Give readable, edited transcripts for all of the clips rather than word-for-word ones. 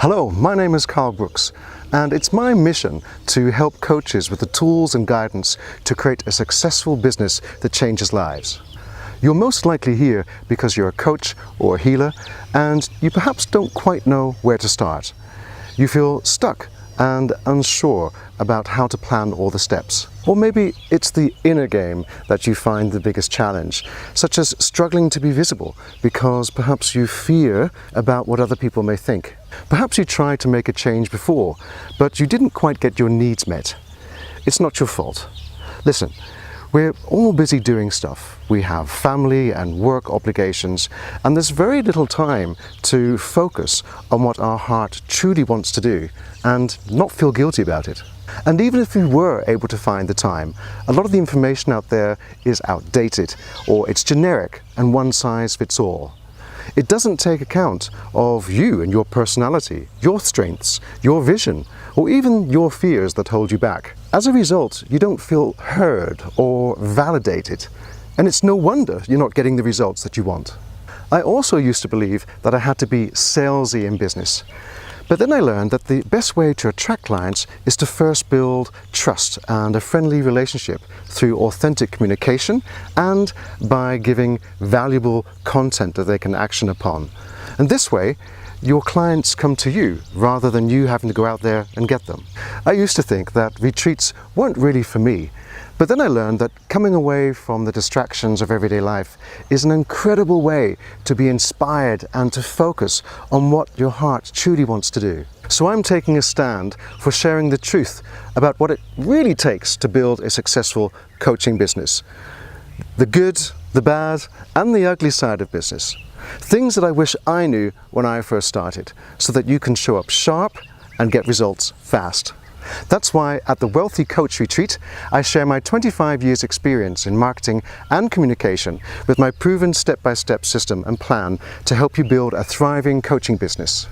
Hello, my name is Carl Brooks, and it's my mission to help coaches with the tools and guidance to create a successful business that changes lives. You're most likely here because you're a coach or a healer and you perhaps don't quite know where to start. You feel stuck and unsure about how to plan all the steps. Or maybe it's the inner game that you find the biggest challenge, such as struggling to be visible because perhaps you fear about what other people may think. Perhaps you tried to make a change before, but you didn't quite get your needs met. It's not your fault. Listen, we're all busy doing stuff. We have family and work obligations, and there's very little time to focus on what our heart truly wants to do and not feel guilty about it. And even if we were able to find the time, a lot of the information out there is outdated, or it's generic and one size fits all. It doesn't take account of you and your personality, your strengths, your vision, or even your fears that hold you back. As a result, you don't feel heard or validated, and it's no wonder you're not getting the results that you want. I also used to believe that I had to be salesy in business. But then I learned that the best way to attract clients is to first build trust and a friendly relationship through authentic communication and by giving valuable content that they can action upon. And this way, your clients come to you rather than you having to go out there and get them. I used to think that retreats weren't really for me, but then I learned that coming away from the distractions of everyday life is an incredible way to be inspired and to focus on what your heart truly wants to do. So I'm taking a stand for sharing the truth about what it really takes to build a successful coaching business. The good, the bad, and the ugly side of business. Things that I wish I knew when I first started, so that you can show up sharp and get results fast. That's why at the Wealthy Coach Retreat, I share my 25 years experience in marketing and communication with my proven step-by-step system and plan to help you build a thriving coaching business.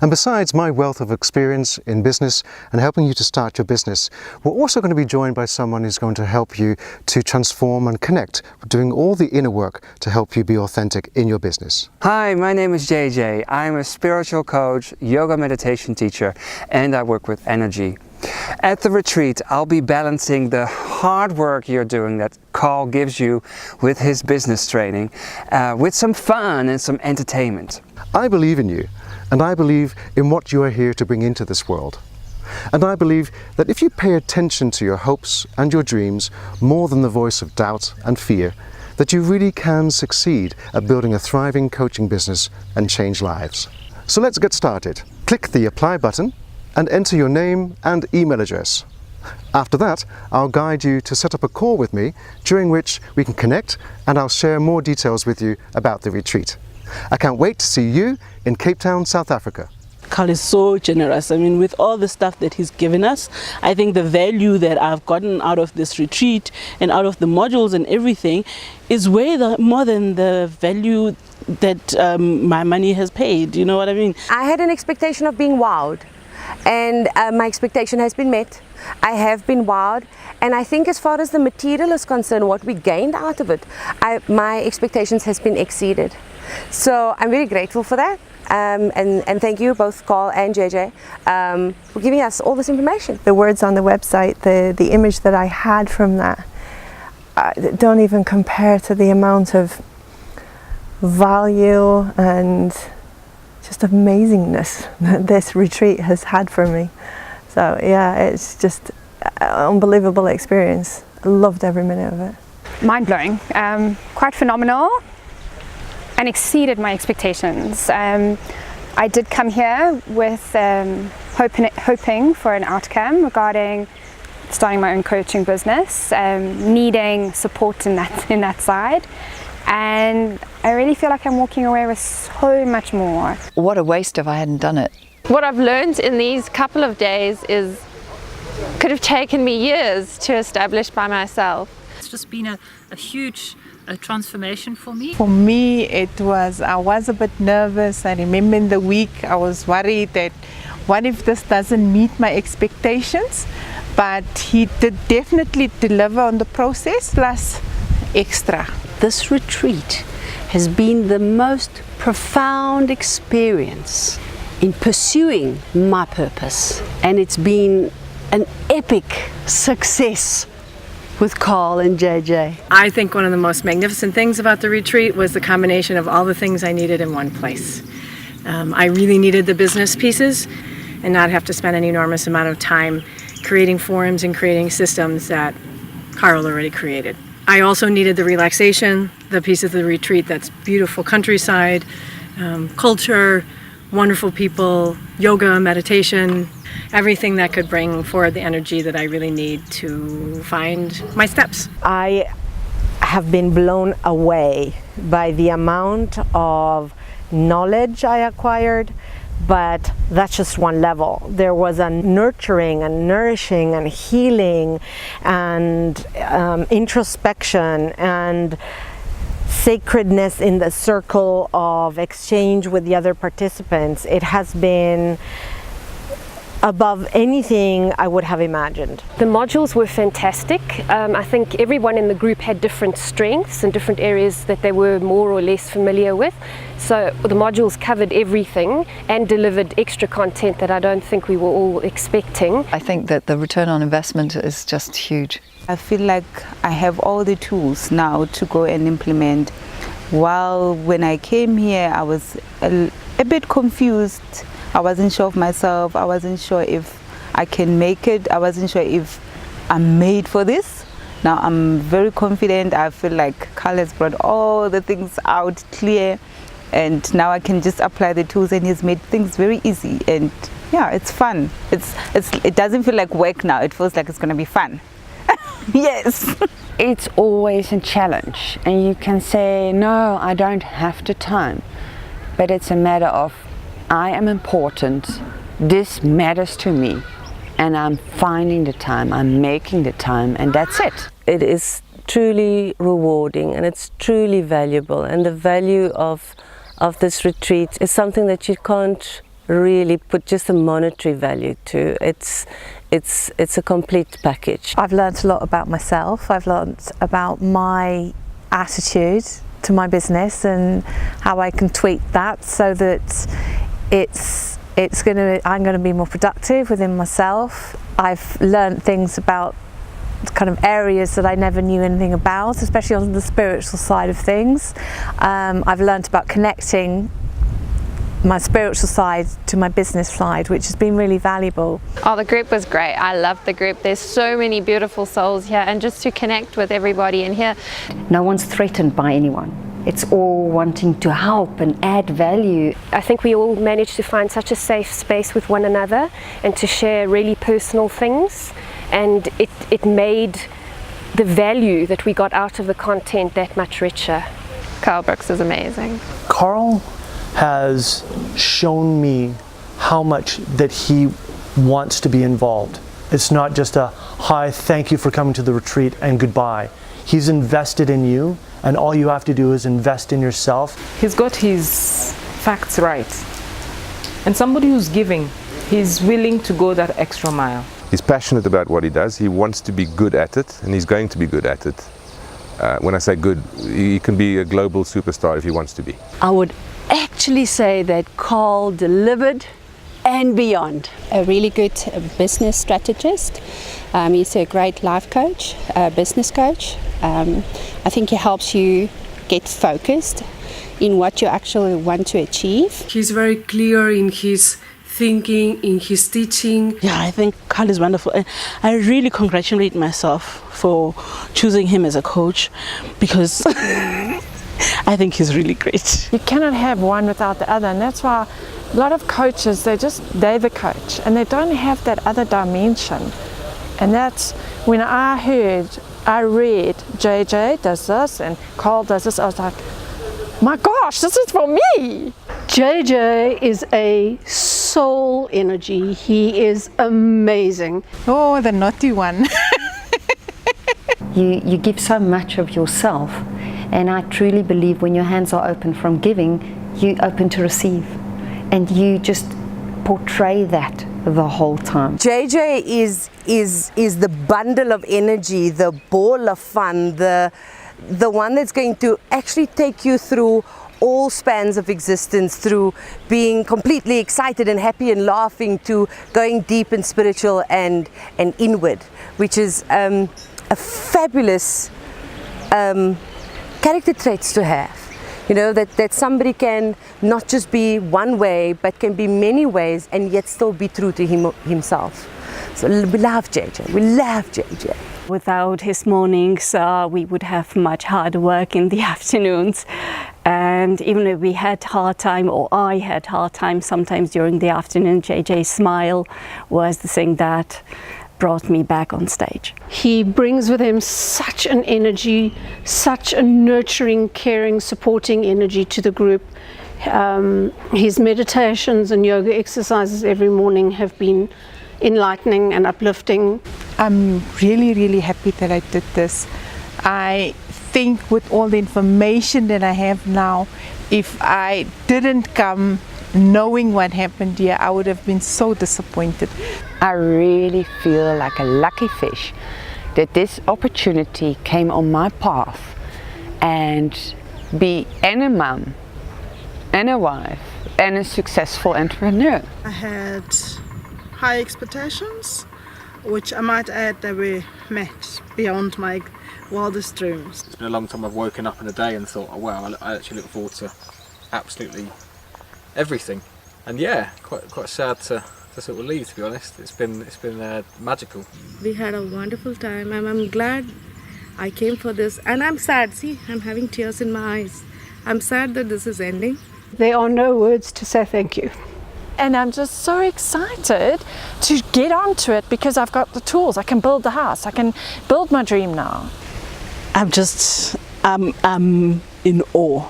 And besides my wealth of experience in business and helping you to start your business, we're also going to be joined by someone who's going to help you to transform and connect, doing all the inner work to help you be authentic in your business. Hi, my name is JJ. I'm a spiritual coach, yoga meditation teacher, and I work with energy. At the retreat, I'll be balancing the hard work you're doing that Carl gives you with his business training, with some fun and some entertainment. I believe in you, and I believe in what you are here to bring into this world. And I believe that if you pay attention to your hopes and your dreams more than the voice of doubt and fear, that you really can succeed at building a thriving coaching business and change lives. So let's get started. Click the apply button and enter your name and email address. After that, I'll guide you to set up a call with me, during which we can connect and I'll share more details with you about the retreat. I can't wait to see you in Cape Town, South Africa. Carl is so generous. I mean, with all the stuff that he's given us, I think the value that I've gotten out of this retreat and out of the modules and everything is way more than the value that my money has paid. You know what I mean? I had an expectation of being wowed, and my expectation has been met. I have been wowed, and I think as far as the material is concerned, what we gained out of it, my expectations has been exceeded. So I'm very grateful for that, and thank you both Carl and JJ for giving us all this information. The words on the website, the image that I had from that don't even compare to the amount of value and just amazingness that this retreat has had for me. So yeah, it's just an unbelievable experience. I loved every minute of it. Mind-blowing, quite phenomenal, and exceeded my expectations. I did come here with hoping for an outcome regarding starting my own coaching business, needing support in that side, and I really feel like I'm walking away with so much more. What a waste if I hadn't done it. What I've learned in these couple of days could have taken me years to establish by myself. It's just been a huge transformation for me. For me, I was a bit nervous. I remember in the week I was worried that what if this doesn't meet my expectations? But he did definitely deliver on the process plus extra. This retreat has been the most profound experience in pursuing my purpose, and it's been an epic success with Carl and JJ. I think one of the most magnificent things about the retreat was the combination of all the things I needed in one place. I really needed the business pieces and not have to spend an enormous amount of time creating forums and creating systems that Carl already created. I also needed the relaxation, the piece of the retreat that's beautiful countryside, culture, wonderful people, yoga, meditation, everything that could bring forward the energy that I really need to find my steps. I have been blown away by the amount of knowledge I acquired, but that's just one level. There was a nurturing and nourishing and healing and introspection and sacredness in the circle of exchange with the other participants. It has been above anything I would have imagined. The modules were fantastic. I think everyone in the group had different strengths and different areas that they were more or less familiar with. So the modules covered everything and delivered extra content that I don't think we were all expecting. I think that the return on investment is just huge. I feel like I have all the tools now to go and implement. While when I came here, I was a bit confused. I wasn't sure of myself. I wasn't sure if I can make it. I wasn't sure if I'm made for this. Now I'm very confident. I feel like Carl has brought all the things out clear, and now I can just apply the tools, and he's made things very easy. And yeah, it's fun. It doesn't feel like work now. It feels like it's going to be fun. Yes. It's always a challenge, and you can say, no, I don't have the time. But it's a matter of, I am important, this matters to me, and I'm finding the time, I'm making the time, and that's it. It is truly rewarding and it's truly valuable, and the value of this retreat is something that you can't really put just a monetary value to. It's a complete package. I've learned a lot about myself. I've learned about my attitude to my business and how I can tweak that so that I'm going to be more productive within myself. I've learned things about kind of areas that I never knew anything about, especially on the spiritual side of things. I've learned about connecting my spiritual side to my business side, which has been really valuable. Oh, the group was great. I loved the group. There's so many beautiful souls here, and just to connect with everybody in here. No one's threatened by anyone. It's all wanting to help and add value. I think we all managed to find such a safe space with one another and to share really personal things, and it made the value that we got out of the content that much richer. Carl Brooks is amazing. Carl has shown me how much that he wants to be involved. It's not just a hi, thank you for coming to the retreat and goodbye. He's invested in you, and all you have to do is invest in yourself. He's got his facts right. And somebody who's giving, he's willing to go that extra mile. He's passionate about what he does. He wants to be good at it, and he's going to be good at it. When I say good, he can be a global superstar if he wants to be. I would actually say that Carl delivered and beyond. A really good business strategist. He's a great life coach, business coach. I think he helps you get focused in what you actually want to achieve. He's very clear in his thinking, in his teaching. Yeah, I think Carl is wonderful. And I really congratulate myself for choosing him as a coach, because I think he's really great. You cannot have one without the other, and that's why a lot of coaches, they're the coach, and they don't have that other dimension. And that's when I read JJ does this and Carl does this, I was like, my gosh, this is for me. JJ is a soul energy. He is amazing. Oh, the naughty one. You give so much of yourself, and I truly believe when your hands are open from giving, you open to receive, and you just portray that the whole time. JJ is the bundle of energy, the ball of fun, the one that's going to actually take you through all spans of existence, through being completely excited and happy and laughing to going deep and spiritual and inward, which is a fabulous character traits to have. You know, that somebody can not just be one way, but can be many ways and yet still be true to himself. So we love JJ, we love JJ. Without his mornings, we would have much harder work in the afternoons. And even if we had hard time, or I had hard time sometimes during the afternoon, JJ's smile was the thing that brought me back on stage. He brings with him such an energy, such a nurturing, caring, supporting energy to the group. His meditations and yoga exercises every morning have been enlightening and uplifting. I'm really, really happy that I did this. I think with all the information that I have now, if I didn't come knowing what happened here, I would have been so disappointed. I really feel like a lucky fish that this opportunity came on my path, and be and a mum and a wife and a successful entrepreneur. I had high expectations, which I might add they were met beyond my wildest dreams. It's been a long time I've woken up in a day and thought, oh wow, I actually look forward to absolutely everything. And yeah, quite sad to sort of leave, to be honest. It's been magical. We had a wonderful time, and I'm glad I came for this. And I'm sad, see, I'm having tears in my eyes. I'm sad that this is ending. There are no words to say thank you. And I'm just so excited to get onto it because I've got the tools. I can build the house. I can build my dream now. I'm in awe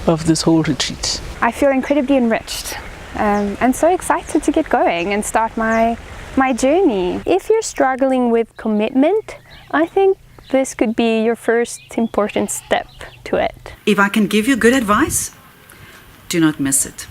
of this whole retreat. I feel incredibly enriched and so excited to get going and start my journey. If you're struggling with commitment, I think this could be your first important step to it. If I can give you good advice, do not miss it.